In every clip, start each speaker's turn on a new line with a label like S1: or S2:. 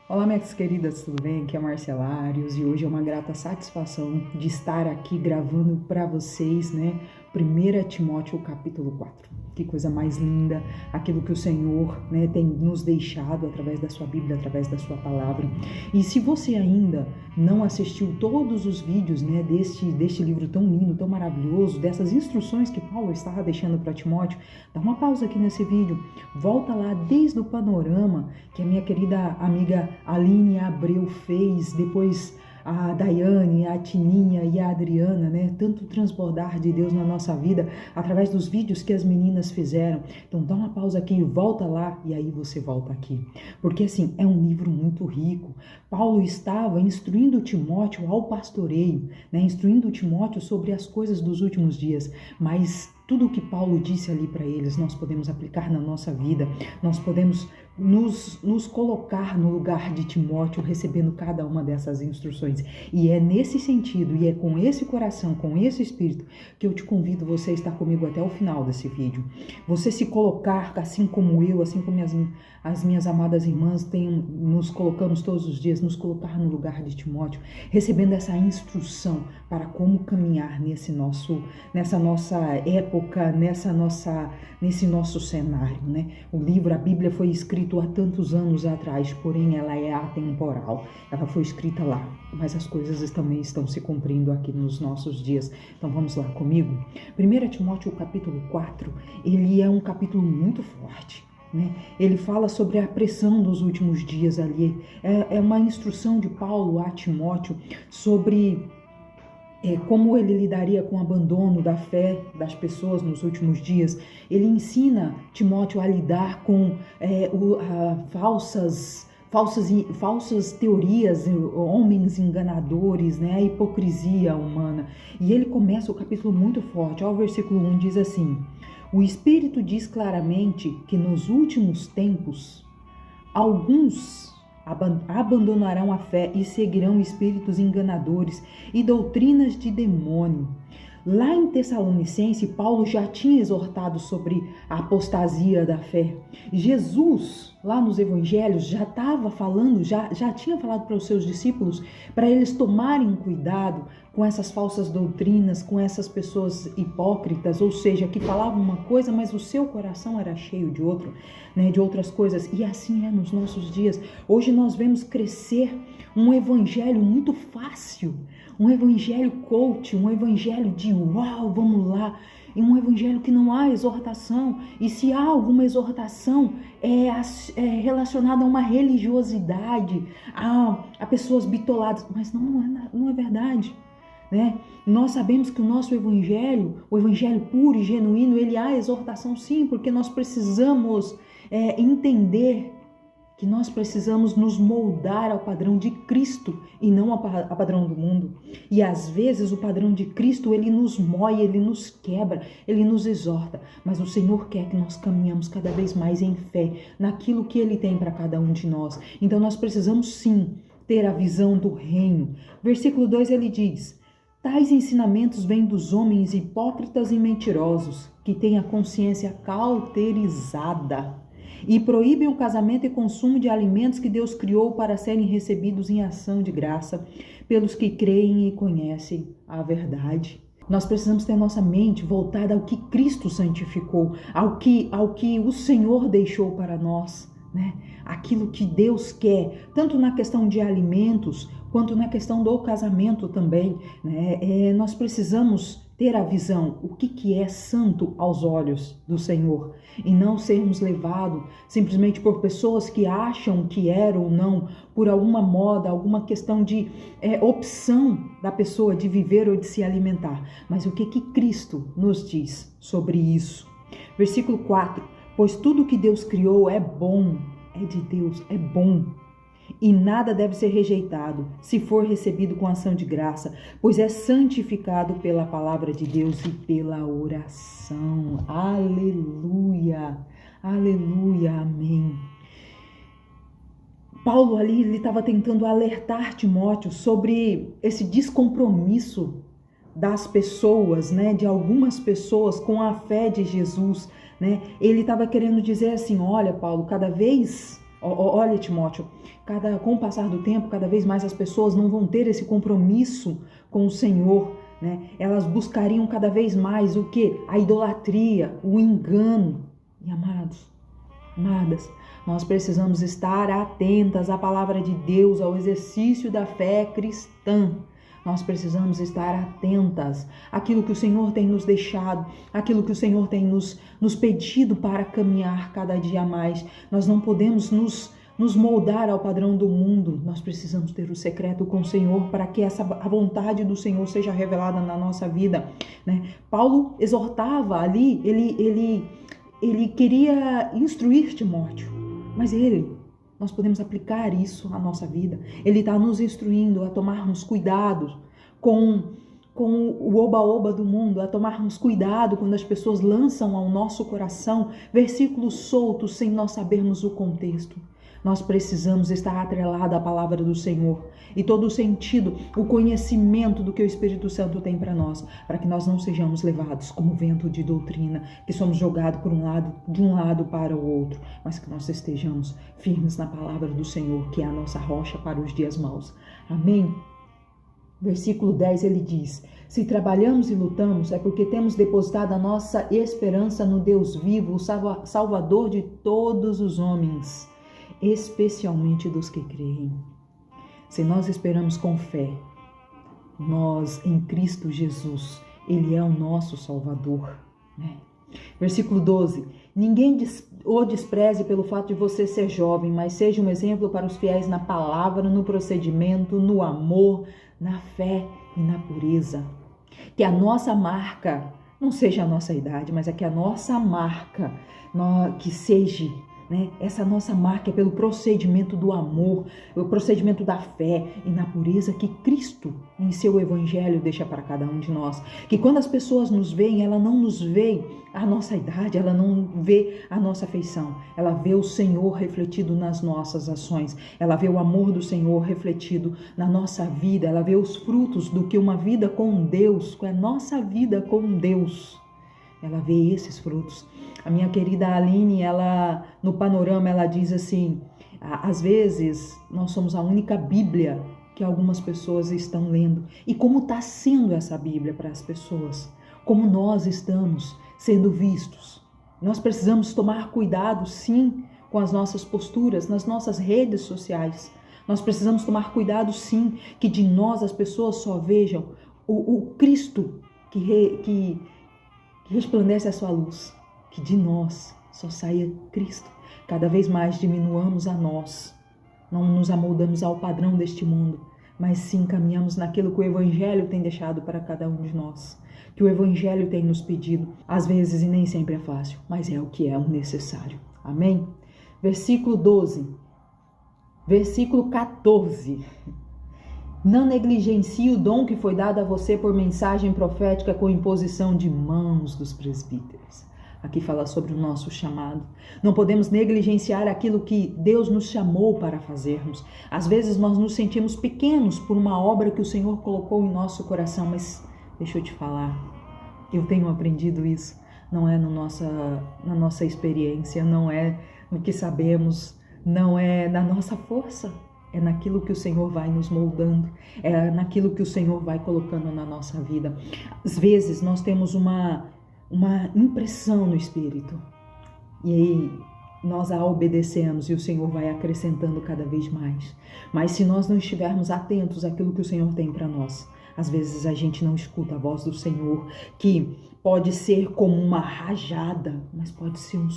S1: Olá, minhas queridas, tudo bem? Aqui é a Marcela Arios e hoje é uma grata satisfação de estar aqui gravando para vocês, 1 Timóteo capítulo 4. Que coisa mais linda, aquilo que o Senhor, tem nos deixado através da sua Bíblia, através da sua palavra. E se você ainda não assistiu todos os vídeos, deste livro tão lindo, tão maravilhoso, dessas instruções que Paulo estava deixando para Timóteo, dá uma pausa aqui nesse vídeo, volta lá desde o panorama que a minha querida amiga Aline Abreu fez, depois a Daiane, a Tininha e a Adriana, tanto transbordar de Deus na nossa vida através dos vídeos que as meninas fizeram. Então dá uma pausa aqui, volta lá e aí você volta aqui. Porque assim, é um livro muito rico. Paulo estava instruindo Timóteo ao pastoreio, instruindo Timóteo sobre as coisas dos últimos dias, mas tudo o que Paulo disse ali para eles, nós podemos aplicar na nossa vida, nós podemos nos colocar no lugar de Timóteo, recebendo cada uma dessas instruções. E é nesse sentido, e é com esse coração, com esse espírito, que eu te convido você a estar comigo até o final desse vídeo. Você se colocar, assim como eu, assim como as minhas amadas irmãs nos colocamos todos os dias, nos colocar no lugar de Timóteo, recebendo essa instrução para como caminhar nessa nossa época, nesse nosso cenário, O livro, a Bíblia foi escrito há tantos anos atrás, porém ela é atemporal. Ela foi escrita lá, mas as coisas também estão se cumprindo aqui nos nossos dias. Então vamos lá comigo. 1 Timóteo capítulo 4, ele é um capítulo muito forte. Ele fala sobre a pressão dos últimos dias ali. É uma instrução de Paulo a Timóteo sobre como ele lidaria com o abandono da fé das pessoas nos últimos dias. Ele ensina Timóteo a lidar com falsas teorias, homens enganadores, a hipocrisia humana. E ele começa o capítulo muito forte. O versículo 1 diz assim: o Espírito diz claramente que nos últimos tempos alguns abandonarão a fé e seguirão espíritos enganadores e doutrinas de demônio. Lá em Tessalonicense, Paulo já tinha exortado sobre a apostasia da fé. Jesus, lá nos evangelhos, já estava falando, já tinha falado para os seus discípulos, para eles tomarem cuidado com essas falsas doutrinas, com essas pessoas hipócritas, ou seja, que falavam uma coisa, mas o seu coração era cheio de outras coisas. E assim é nos nossos dias. Hoje nós vemos crescer um evangelho muito fácil, um evangelho coach, um evangelho de uau, vamos lá, e um evangelho que não há exortação, e se há alguma exortação é relacionada a uma religiosidade, a pessoas bitoladas, mas não é verdade. Nós sabemos que o nosso evangelho, o evangelho puro e genuíno, ele há exortação sim, porque nós precisamos entender que nós precisamos nos moldar ao padrão de Cristo e não ao padrão do mundo. E às vezes o padrão de Cristo, ele nos mói, ele nos quebra, ele nos exorta. Mas o Senhor quer que nós caminhamos cada vez mais em fé naquilo que Ele tem para cada um de nós. Então nós precisamos sim ter a visão do reino. Versículo 2 ele diz: tais ensinamentos vêm dos homens hipócritas e mentirosos, que têm a consciência cauterizada e proíbem o casamento e consumo de alimentos que Deus criou para serem recebidos em ação de graça pelos que creem e conhecem a verdade. Nós precisamos ter nossa mente voltada ao que Cristo santificou, ao que o Senhor deixou para nós, Aquilo que Deus quer, tanto na questão de alimentos, quanto na questão do casamento também, nós precisamos ter a visão, o que é santo aos olhos do Senhor, e não sermos levados simplesmente por pessoas que acham que era ou não, por alguma moda, alguma questão de opção da pessoa de viver ou de se alimentar. Mas o que Cristo nos diz sobre isso? Versículo 4, pois tudo que Deus criou é bom, é de Deus, é bom. E nada deve ser rejeitado, se for recebido com ação de graça, pois é santificado pela palavra de Deus e pela oração. Aleluia, aleluia, amém. Paulo ali, ele estava tentando alertar Timóteo sobre esse descompromisso das pessoas, de algumas pessoas com a fé de Jesus, Ele estava querendo dizer assim: olha, Paulo, cada vez Olha, Timóteo, com o passar do tempo, cada vez mais as pessoas não vão ter esse compromisso com o Senhor, né? Elas buscariam cada vez mais o quê? A idolatria, o engano. E amados, amadas, nós precisamos estar atentas à palavra de Deus, ao exercício da fé cristã. Nós precisamos estar atentas àquilo que o Senhor tem nos deixado, àquilo que o Senhor tem nos pedido para caminhar cada dia mais. Nós não podemos nos moldar ao padrão do mundo. Nós precisamos ter o secreto com o Senhor para que a vontade do Senhor seja revelada na nossa vida, né? Paulo exortava ali, ele queria instruir Timóteo, mas nós podemos aplicar isso à nossa vida. Ele está nos instruindo a tomarmos cuidado com o oba-oba do mundo, a tomarmos cuidado quando as pessoas lançam ao nosso coração versículos soltos sem nós sabermos o contexto. Nós precisamos estar atrelados à palavra do Senhor e todo o sentido, o conhecimento do que o Espírito Santo tem para nós, para que nós não sejamos levados como vento de doutrina, que somos jogados de um lado para o outro, mas que nós estejamos firmes na palavra do Senhor, que é a nossa rocha para os dias maus. Amém? Versículo 10 ele diz: se trabalhamos e lutamos, é porque temos depositado a nossa esperança no Deus vivo, o Salvador de todos os homens, especialmente dos que creem. Se nós esperamos com fé, nós em Cristo Jesus, Ele é o nosso Salvador, né? Versículo 12: ninguém o despreze pelo fato de você ser jovem, mas seja um exemplo para os fiéis na palavra, no procedimento, no amor, na fé e na pureza. Que a nossa marca não seja a nossa idade, mas é que a nossa marca que seja, né? Essa nossa marca é pelo procedimento do amor, o procedimento da fé e na pureza que Cristo em seu evangelho deixa para cada um de nós. Que quando as pessoas nos veem, ela não nos vê a nossa idade, ela não vê a nossa feição, ela vê o Senhor refletido nas nossas ações, ela vê o amor do Senhor refletido na nossa vida, ela vê os frutos do que uma vida com Deus, com a nossa vida com Deus. Ela vê esses frutos. A minha querida Aline, no panorama, ela diz assim: às vezes nós somos a única Bíblia que algumas pessoas estão lendo. E como está sendo essa Bíblia para as pessoas? Como nós estamos sendo vistos? Nós precisamos tomar cuidado, sim, com as nossas posturas nas nossas redes sociais. Nós precisamos tomar cuidado, sim, que de nós as pessoas só vejam o Cristo que resplandece a sua luz. Que de nós só saia Cristo. Cada vez mais diminuamos a nós. Não nos amoldamos ao padrão deste mundo, mas sim caminhamos naquilo que o Evangelho tem deixado para cada um de nós. Que o Evangelho tem nos pedido. Às vezes e nem sempre é fácil, mas é o que é o necessário. Amém? Versículo 12. Versículo 14. Não negligencie o dom que foi dado a você por mensagem profética com imposição de mãos dos presbíteros. Aqui fala sobre o nosso chamado. Não podemos negligenciar aquilo que Deus nos chamou para fazermos. Às vezes nós nos sentimos pequenos por uma obra que o Senhor colocou em nosso coração, mas deixa eu te falar, eu tenho aprendido isso. Não é na nossa experiência, não é no que sabemos, não é na nossa força. É naquilo que o Senhor vai nos moldando, é naquilo que o Senhor vai colocando na nossa vida. Às vezes nós temos uma impressão no Espírito e aí nós a obedecemos e o Senhor vai acrescentando cada vez mais. Mas se nós não estivermos atentos àquilo que o Senhor tem para nós, às vezes a gente não escuta a voz do Senhor, que pode ser como uma rajada, mas pode ser um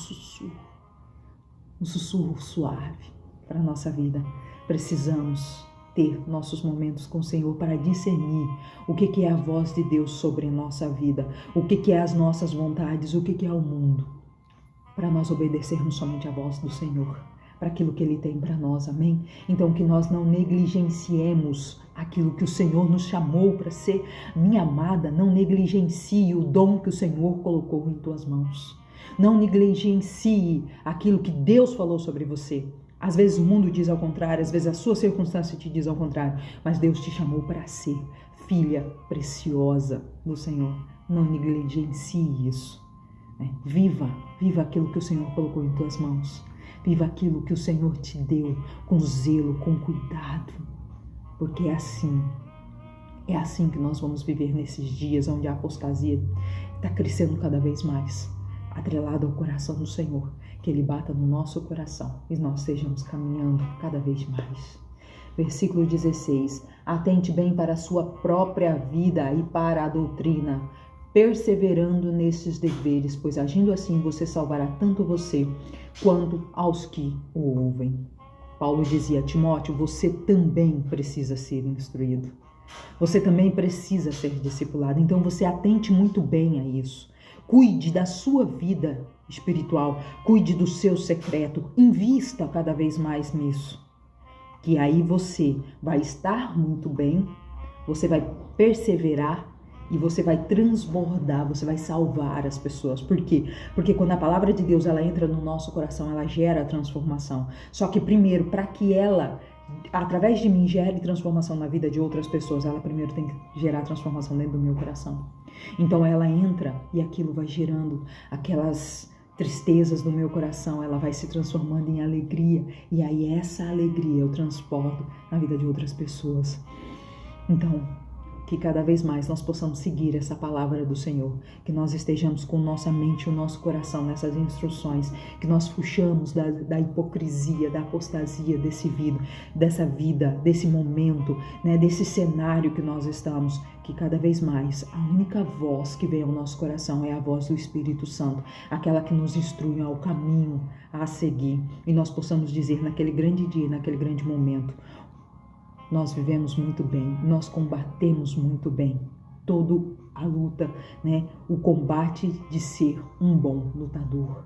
S1: sussurro suave para a nossa vida. Precisamos ter nossos momentos com o Senhor para discernir o que é a voz de Deus sobre a nossa vida, o que é as nossas vontades, o que é o mundo, para nós obedecermos somente a voz do Senhor, para aquilo que Ele tem para nós, amém? Então que nós não negligenciemos aquilo que o Senhor nos chamou para ser. Minha amada, não negligencie o dom que o Senhor colocou em tuas mãos, não negligencie aquilo que Deus falou sobre você. Às vezes o mundo diz ao contrário, às vezes a sua circunstância te diz ao contrário, mas Deus te chamou para ser filha preciosa do Senhor. Não negligencie isso, né? Viva aquilo que o Senhor colocou em tuas mãos. Viva aquilo que o Senhor te deu com zelo, com cuidado, porque é assim que nós vamos viver nesses dias onde a apostasia está crescendo cada vez mais, atrelado ao coração do Senhor, que Ele bata no nosso coração e nós estejamos caminhando cada vez mais. Versículo 16, atente bem para a sua própria vida e para a doutrina, perseverando nesses deveres, pois agindo assim você salvará tanto você quanto aos que o ouvem. Paulo dizia a Timóteo, você também precisa ser instruído. Você também precisa ser discipulado. Então você atente muito bem a isso. Cuide da sua vida espiritual, cuide do seu secreto, invista cada vez mais nisso. Que aí você vai estar muito bem, você vai perseverar e você vai transbordar, você vai salvar as pessoas. Por quê? Porque quando a palavra de Deus ela entra no nosso coração, ela gera transformação. Só que primeiro, para que ela, através de mim, gere transformação na vida de outras pessoas, ela primeiro tem que gerar transformação dentro do meu coração. Então ela entra e aquilo vai gerando aquelas tristezas do meu coração, ela vai se transformando em alegria. E aí essa alegria eu transporto na vida de outras pessoas. Então, que cada vez mais nós possamos seguir essa palavra do Senhor, que nós estejamos com nossa mente e o nosso coração nessas instruções, que nós fuxamos da hipocrisia, da apostasia dessa vida, desse momento, né, desse cenário que nós estamos, que cada vez mais a única voz que vem ao nosso coração é a voz do Espírito Santo, aquela que nos instrui ao caminho a seguir, e nós possamos dizer naquele grande dia, naquele grande momento, nós vivemos muito bem, nós combatemos muito bem toda a luta, né? O combate de ser um bom lutador.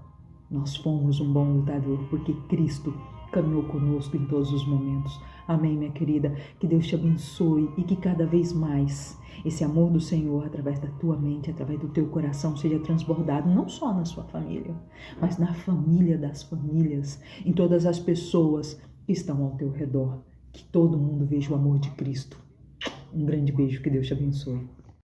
S1: Nós fomos um bom lutador porque Cristo caminhou conosco em todos os momentos. Amém, minha querida? Que Deus te abençoe e que cada vez mais esse amor do Senhor, através da tua mente, através do teu coração, seja transbordado não só na sua família, mas na família das famílias, em todas as pessoas que estão ao teu redor. Que todo mundo veja o amor de Cristo. Um grande beijo, que Deus te abençoe.